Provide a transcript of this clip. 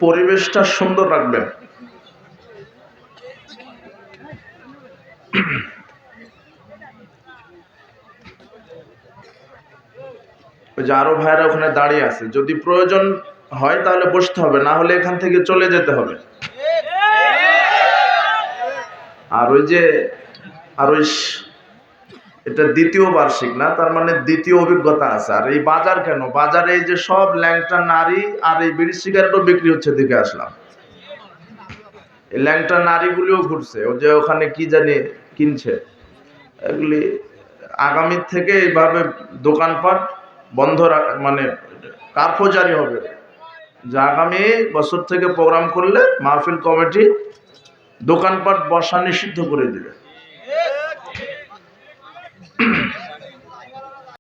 পরিবেশটা সুন্দর রাখবেন। ওই যে আরো ভাইরা ওখানে দাঁড়িয়ে আছে, যদি প্রয়োজন হয় তাহলে বসতে হবে, না হলে এখান থেকে চলে যেতে হবে। আর ওই যে এটা দ্বিতীয় বার্ষিক না, তার মানে দ্বিতীয় অভিজ্ঞতা আছে। আর এই বাজার কেন, বাজারে এই যে সব ল্যাংটা নারী আর এই বিড়ি সিগারেটও বিক্রি হচ্ছে, দেখে আসলাম। এই ল্যাংটা নারীগুলিও ঘুরছে, ও যে ওখানে কি জানি কিনছে। এগুলি আগামী থেকে এইভাবে দোকানপাট বন্ধ মানে কার্ফু জারি হবে, যে আগামী বছর থেকে প্রোগ্রাম করলে মাহফিল কমিটি দোকানপাট বসা নিষিদ্ধ করে দিবে।